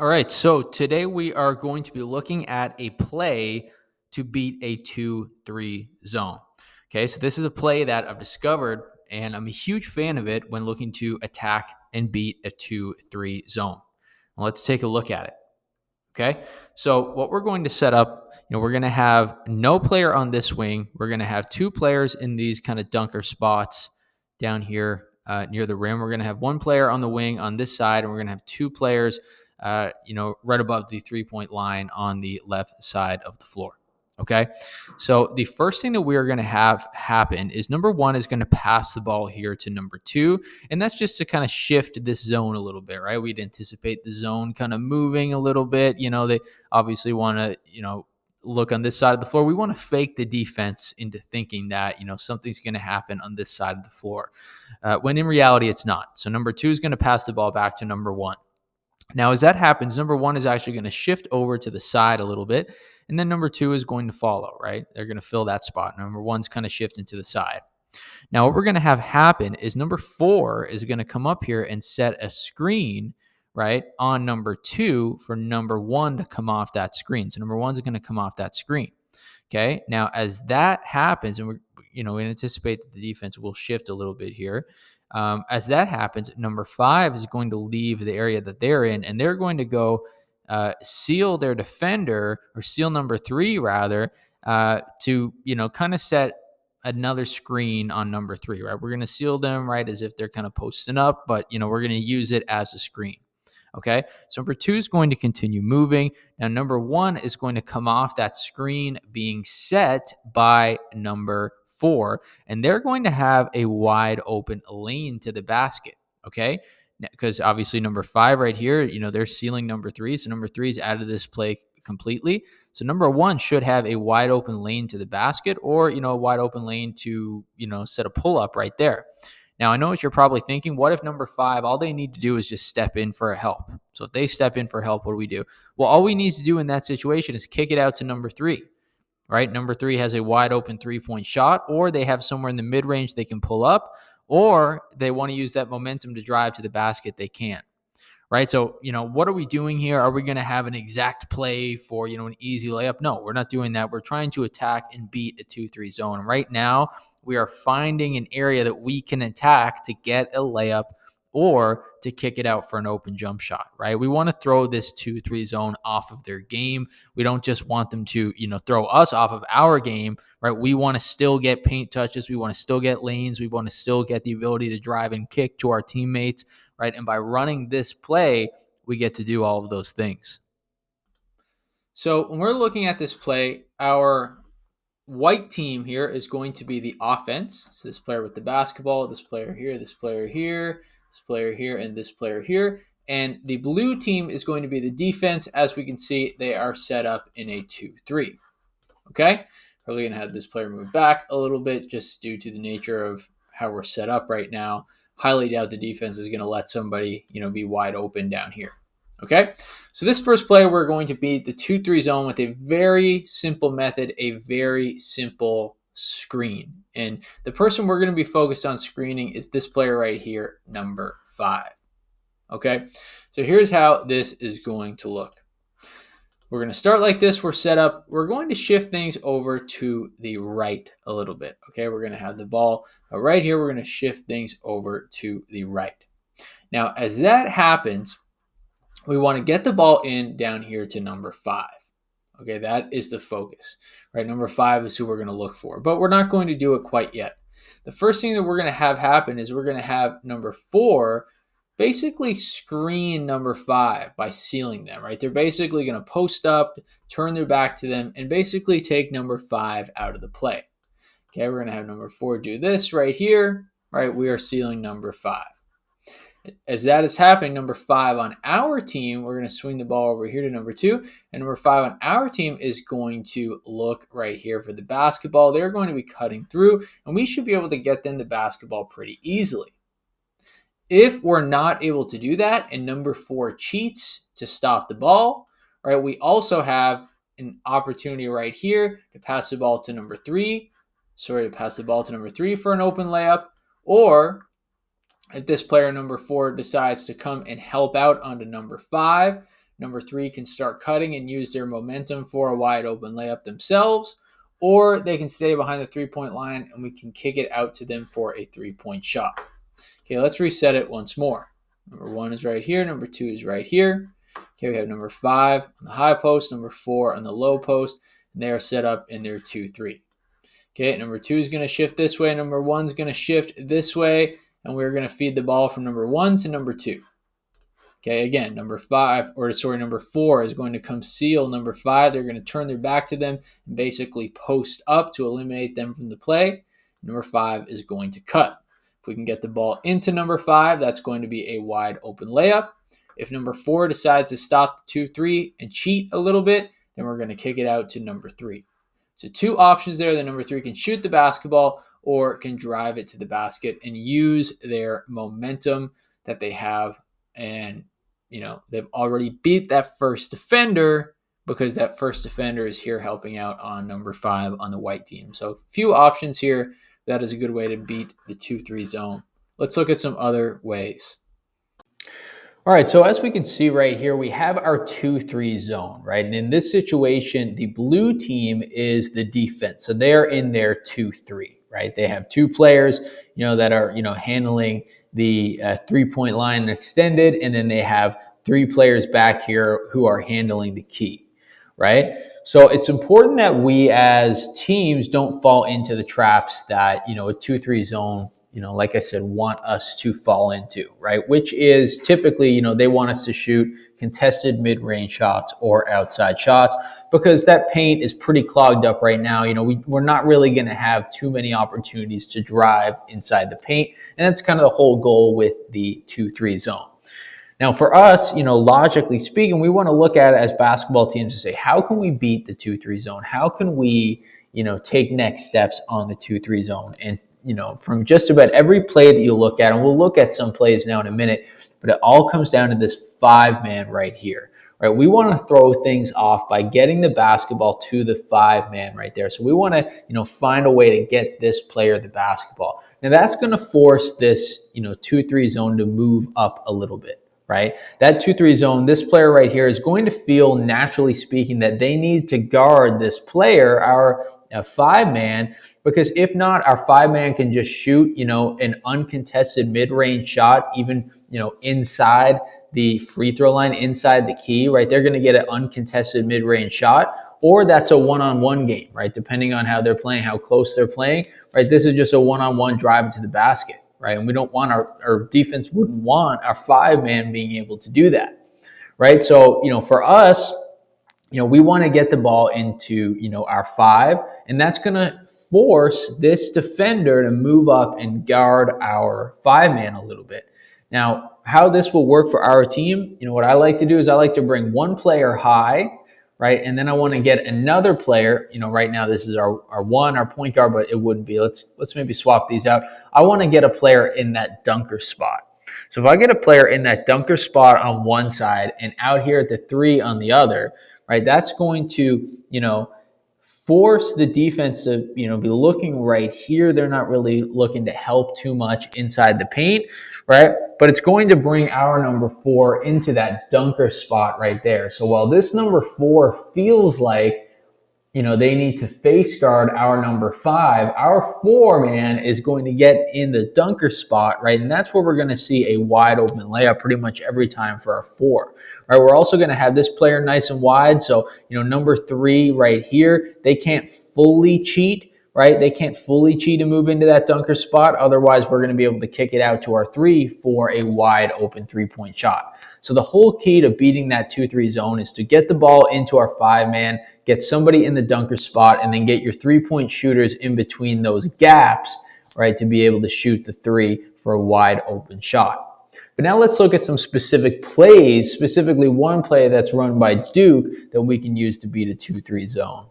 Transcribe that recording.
All right, so today we are going to be looking at a play to beat a 2-3 zone. Okay, so this is a play that I've discovered, and I'm a huge fan of it when looking to attack and beat a 2-3 zone. Well, let's take a look at it. Okay, so what we're going to set up, we're going to have no player on this wing. We're going to have two players in these kind of dunker spots down here near the rim. We're going to have one player on the wing on this side, and we're going to have two players, right above the 3-point line on the left side of the floor. Okay, so the first thing that we are going to have happen is number one is going to pass the ball here to number two, and that's just to kind of shift this zone a little bit, right? We'd anticipate the zone kind of moving a little bit. They obviously want to, look on this side of the floor. We want to fake the defense into thinking that, something's going to happen on this side of the floor, when in reality, it's not. So number two is going to pass the ball back to number one. Now, as that happens, number one is actually going to shift over to the side a little bit, and then number two is going to follow, right? They're going to fill that spot. Number one's kind of shifting to the side. Now, what we're going to have happen is number four is going to come up here and set a screen, right, on number two for number one to come off that screen. So number one's going to come off that screen. Okay. Now, as that happens, and we anticipate that the defense will shift a little bit here. As that happens, number five is going to leave the area that they're in, and they're going to go seal their defender, or seal number three rather, to kind of set another screen on number three, right? We're going to seal them, right, as if they're kind of posting up, but we're going to use it as a screen. Okay, so number two is going to continue moving. Now, number one is going to come off that screen being set by number four, and they're going to have a wide open lane to the basket. Okay, because obviously number five right here, they're sealing number three, so number three is out of this play completely. So number one should have a wide open lane to the basket, or a wide open lane to set a pull up right there. Now, I know what you're probably thinking. What if number five, all they need to do is just step in for a help? So if they step in for help, what do we do? Well, all we need to do in that situation is kick it out to number three, right? Number three has a wide open 3-point shot, or they have somewhere in the mid range they can pull up, or they want to use that momentum to drive to the basket, they can. Right. So, what are we doing here? Are we going to have an exact play for, an easy layup? No, we're not doing that. We're trying to attack and beat a 2-3 zone. Right now, we are finding an area that we can attack to get a layup or to kick it out for an open jump shot, right? We want to throw this 2-3 zone off of their game. We don't just want them to, throw us off of our game, right? We want to still get paint touches. We want to still get lanes. We want to still get the ability to drive and kick to our teammates, right? And by running this play, we get to do all of those things. So when we're looking at this play, our white team here is going to be the offense. So this player with the basketball, this player here, this player here, this player here, and this player here. And the blue team is going to be the defense. As we can see, they are set up in a 2-3. Okay? Probably going to have this player move back a little bit just due to the nature of how we're set up right now. Highly doubt the defense is going to let somebody, be wide open down here. Okay, so this first play, we're going to beat the 2-3 zone with a very simple method, a very simple screen. And the person we're going to be focused on screening is this player right here, number 5. Okay, so here's how this is going to look. We're going to start like this. We're set up. We're going to shift things over to the right a little bit. Okay, we're going to have the ball right here. We're going to shift things over to the right. Now, as that happens, we want to get the ball in down here to number 5. Okay, that is the focus, right? Number 5 is who we're going to look for, but we're not going to do it quite yet. The first thing that we're going to have happen is we're going to have number 4 basically screen number 5 by sealing them, right? They're basically going to post up, turn their back to them, and basically take number 5 out of the play. Okay, we're going to have number 4 do this right here, right? We are sealing number 5. As that is happening, number 5 on our team, we're going to swing the ball over here to number 2. And number 5 on our team is going to look right here for the basketball. They're going to be cutting through, and we should be able to get them the basketball pretty easily. If we're not able to do that and number 4 cheats to stop the ball, right, we also have an opportunity right here to pass the ball to number 3. To pass the ball to number 3 for an open layup, or if this player number 4 decides to come and help out onto number 5, number 3 can start cutting and use their momentum for a wide open layup themselves, or they can stay behind the 3-point line and we can kick it out to them for a 3-point shot. Okay, let's reset it once more. Number 1 is right here. Number 2 is right here. Okay, we have number 5 on the high post, number 4 on the low post, and they are set up in their 2-3. Okay, number 2 is going to shift this way. Number 1 is going to shift this way, and we're going to feed the ball from number 1 to number 2. Okay, again, number 4 is going to come seal number 5. They're going to turn their back to them and basically post up to eliminate them from the play. Number 5 is going to cut. If we can get the ball into number 5, that's going to be a wide open layup. If number 4 decides to stop the 2-3 and cheat a little bit, then we're going to kick it out to number 3. So 2 options there. The number 3 can shoot the basketball or can drive it to the basket and use their momentum that they have. And, they've already beat that first defender because that first defender is here helping out on number 5 on the white team. So a few options here. That is a good way to beat the 2-3 zone. Let's look at some other ways. All right, so as we can see right here, we have our 2-3 zone, right? And in this situation, the blue team is the defense. So they're in their 2-3, right? They have 2 players, that are, handling the 3-point line extended, and then they have 3 players back here who are handling the key, right? So it's important that we as teams don't fall into the traps that, a 2-3 zone, like I said, want us to fall into, right? Which is typically, they want us to shoot contested mid-range shots or outside shots because that paint is pretty clogged up right now. We're not really going to have too many opportunities to drive inside the paint. And that's kind of the whole goal with the 2-3 zone. Now, for us, logically speaking, we want to look at it as basketball teams and say, how can we beat the 2-3 zone? How can we, take next steps on the 2-3 zone? And, from just about every play that you look at, and we'll look at some plays now in a minute, but it all comes down to this 5-man right here, right? We want to throw things off by getting the basketball to the 5-man right there. So we want to, find a way to get this player the basketball. Now, that's going to force this, 2-3 zone to move up a little bit. Right? That 2-3 zone, this player right here is going to feel, naturally speaking, that they need to guard this player, our 5-man, because if not, our 5-man can just shoot, an uncontested mid-range shot, even, inside the free throw line, inside the key, right? They're going to get an uncontested mid-range shot, or that's a one-on-one game, right? Depending on how they're playing, how close they're playing, right? This is just a one-on-one drive to the basket. Right? And we don't want our defense wouldn't want our 5-man being able to do that. Right? So, for us, we want to get the ball into, our 5, and that's going to force this defender to move up and guard our 5-man a little bit. Now, how this will work for our team, what I like to do is I like to bring one player high, right? And then I want to get another player, right now this is our point guard, but it wouldn't be. Let's maybe swap these out. I want to get a player in that dunker spot. So if I get a player in that dunker spot on one side and out here at the 3 on the other, right, that's going to, force the defense to, be looking right here. They're not really looking to help too much inside the paint, right? But it's going to bring our number 4 into that dunker spot right there. So while this number 4 feels like, they need to face guard our number 5, our 4-man is going to get in the dunker spot, right? And that's where we're going to see a wide open layup pretty much every time for our 4. Right, we're also going to have this player nice and wide. So, number 3 right here, they can't fully cheat, right? They can't fully cheat and move into that dunker spot. Otherwise, we're going to be able to kick it out to our 3 for a wide open 3-point shot. So the whole key to beating that 2-3 zone is to get the ball into our 5-man, get somebody in the dunker spot, and then get your 3-point shooters in between those gaps, right, to be able to shoot the 3 for a wide open shot. But now let's look at some specific plays, specifically one play that's run by Duke that we can use to beat a 2-3 zone.